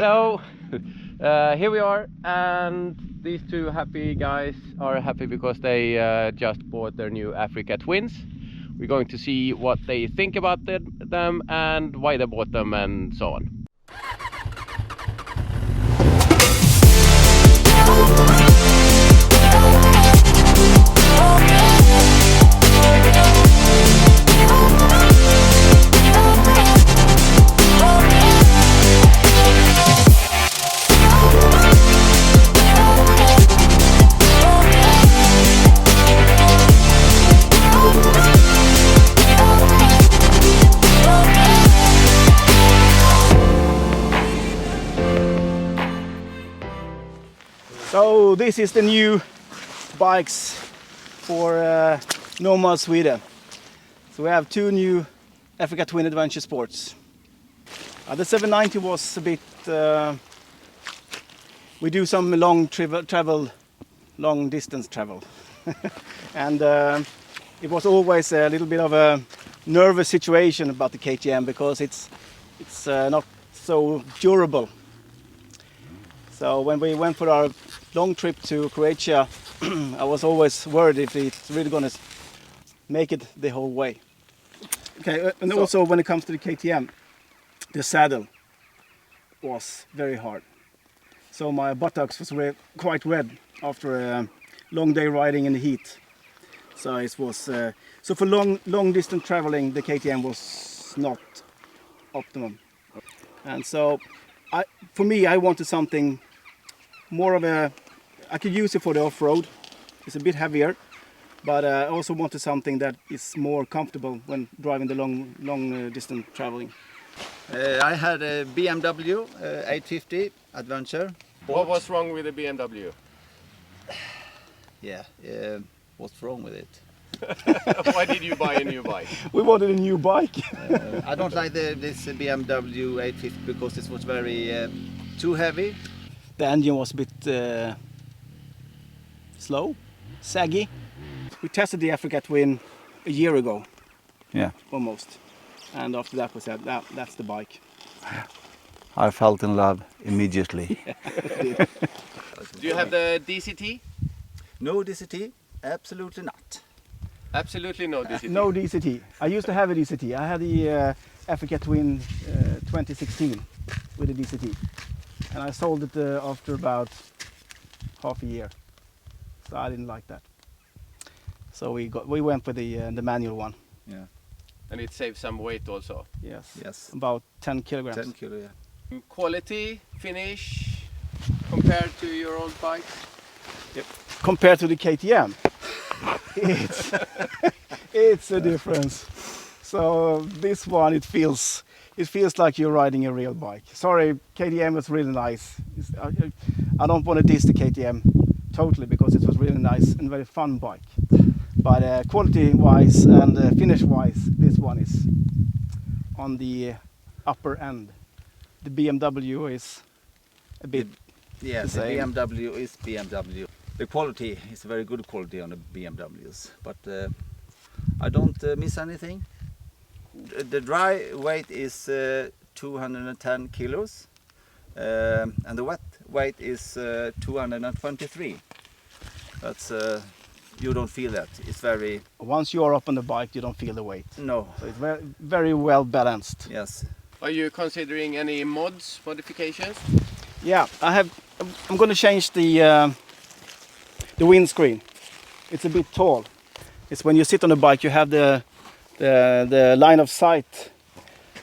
Hello, here we are, and these two happy guys are happy because they just bought their new AfricaTwins. We're going to see what they think about them and why they bought them and so on. So this is the new bikes for Nomad Sweden. So we have two new AfricaTwin Adventure Sports. The 790 was a bit. We do some long distance travel, and it was always a little bit of a nervous situation about the KTM because it's not so durable. So when we went for our long trip to Croatia, I was always worried if it's really going to make it the whole way. Okay, and also when it comes to the KTM, the saddle was very hard. So my buttocks was quite red after a long day riding in the heat. So it was so for long distance traveling, the KTM was not optimum. And so for me, I wanted something more of a, I could use it for the off-road. It's a bit heavier, but I also wanted something that is more comfortable when driving the long distance traveling. I had a BMW 850 Adventure. What was wrong with the BMW? Yeah, what's wrong with it? Why did you buy a new bike? We wanted a new bike. I don't like this BMW 850 because it was very too heavy. The engine was a bit slow, saggy. We tested the AfricaTwin a year ago. Yeah. Almost. And after that we said, that's the bike. I felt in love immediately. Do you have the DCT? No DCT, absolutely not. Absolutely no DCT. No DCT. I used to have a DCT. I had the AfricaTwin 2016 with a DCT. And I sold it after about half a year. So I didn't like that. So we went with the manual one. Yeah. And it saves some weight also. Yes. About 10 kilograms. 10 kilo, yeah. Quality, finish, compared to your old bike? Yep. Compared to the KTM, it's a difference. So this one, it feels like you're riding a real bike. Sorry, KTM was really nice. I don't want to diss the KTM totally because it was really nice and very fun bike. But quality-wise and finish-wise, this one is on the upper end. The BMW is a bit. Yes, the BMW is BMW. The quality is very good quality on the BMWs, but I don't miss anything. The dry weight is 210 kilos and the wet weight is 223. That's you don't feel that. It's very. Once you are up on the bike, you don't feel the weight. No. So it's very, very well balanced. Yes. Are you considering any modifications? Yeah, I'm going to change the windscreen. It's a bit tall. It's when you sit on the bike, you have the line of sight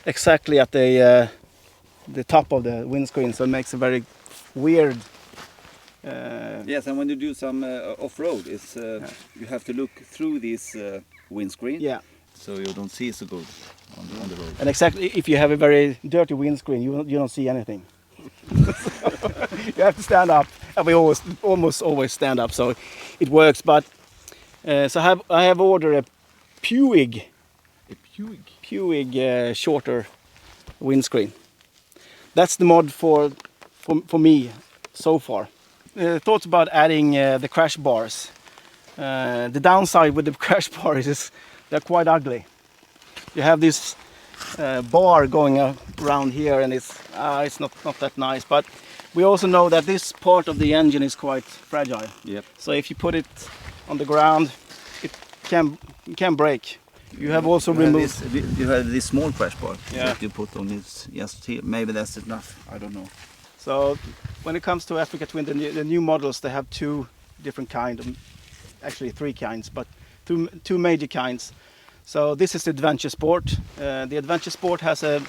exactly at the top of the windscreen, so it makes a very weird. Yes, and when you do some off-road, it's you have to look through this windscreen. Yeah. So you don't see so good on the road. And exactly, if you have a very dirty windscreen, you don't see anything. You have to stand up, and we almost always stand up, so it works. But so I have ordered a Puig shorter windscreen. That's the mod for me so far. Thoughts about adding the crash bars. The downside with the crash bars is they're quite ugly. You have this bar going around here, and it's not that nice. But we also know that this part of the engine is quite fragile. Yep. So if you put it on the ground, it can break. You have also removed. You have this small crash bar Yeah. that you put on this. Yes, here. Maybe that's enough. I don't know. So when it comes to AfricaTwin, the new models, they have two different kinds, actually three kinds, but two major kinds. So this is the Adventure Sport. The Adventure Sport has a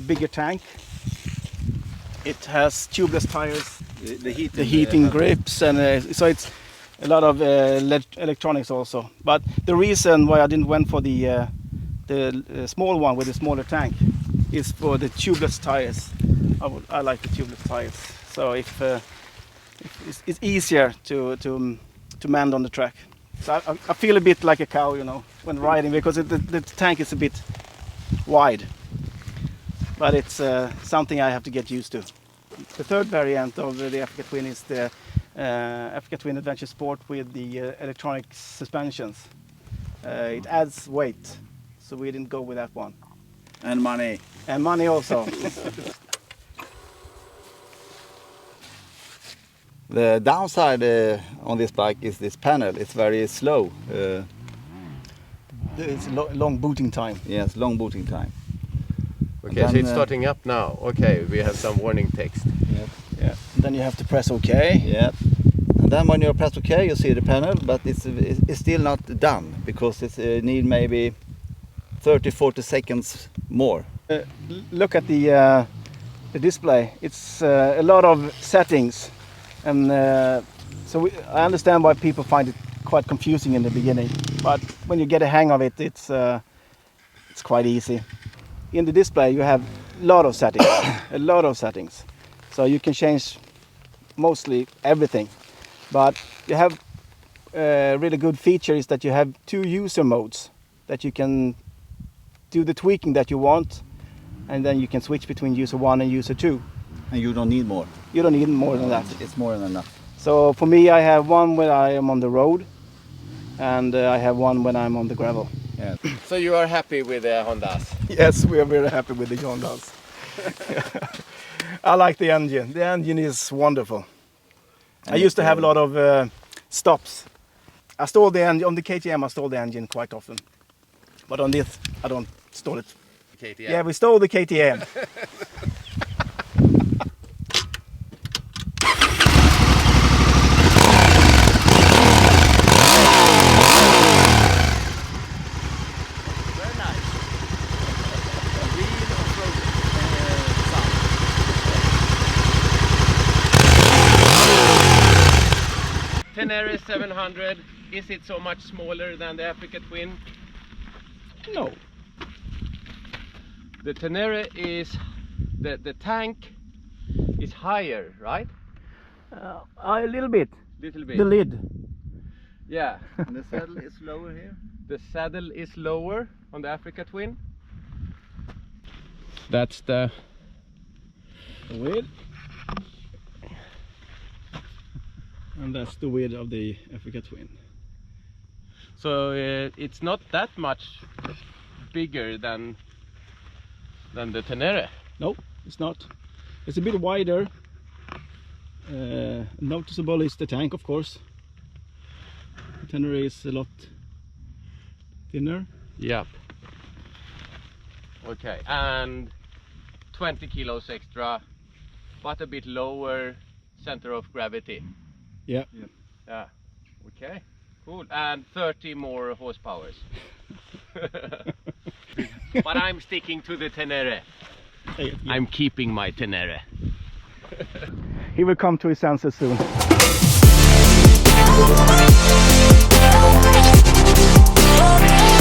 bigger tank. It has tubeless tires, the heating grips, and so it's a lot of electronics also. But the reason why I didn't went for the small one with the smaller tank is for the tubeless tires. I like the tubeless tires. So if it's easier to mend on the track. So I feel a bit like a cow, you know, when riding, because the tank is a bit wide. But it's something I have to get used to. The third variant of the AfricaTwin is the AfricaTwin Adventure Sport with the electronic suspensions. It adds weight, so we didn't go with that one. And money. And money also. The downside on this bike is this panel. It's very slow. It's a long booting time. Yes, long booting time. Okay, And so then, it's starting up now. Okay, we have some warning text. Yep. Yeah. And then you have to press OK. Yep. And then when you press OK, you see the panel, but it's still not done because it need maybe 30-40 seconds more. Look at the display. It's a lot of settings, and so I understand why people find it quite confusing in the beginning. But when you get a hang of it, it's quite easy. In the display, you have a lot of settings, a lot of settings. So you can change mostly everything. But you have a really good feature is that you have two user modes that you can do the tweaking that you want, and then you can switch between user 1 and user 2. And you don't need more. You don't need more than that. It's more than enough. So for me, I have one when I am on the road, and I have one when I'm on the gravel. Yeah. So you are happy with the Hondas? Yes, we are very happy with the Hondas. I like the engine. The engine is wonderful. I used to have a lot of stops. I stole the engine on the KTM. I stole the engine quite often, but on this, I don't stole it. KTM. Yeah, we stole the KTM. Very nice. Real off-road sound. Tenere 700, is it so much smaller than the AfricaTwin? No. The Tenere is, the tank is higher, right? A little bit. Little bit. The lid. Yeah. And the saddle is lower here. The saddle is lower on the AfricaTwin. That's the width. And that's the width of the AfricaTwin. so it's not that much bigger than the Tenere. No, it's not. It's a bit wider. Noticeable is the tank, of course. The Tenere is a lot thinner. Yep. Okay, and 20 kilos extra, but a bit lower center of gravity. Yeah. Yeah. Okay. Cool. And 30 more horsepowers. But I'm sticking to the Tenere. I'm keeping my Tenere. He will come to his senses soon. Oh,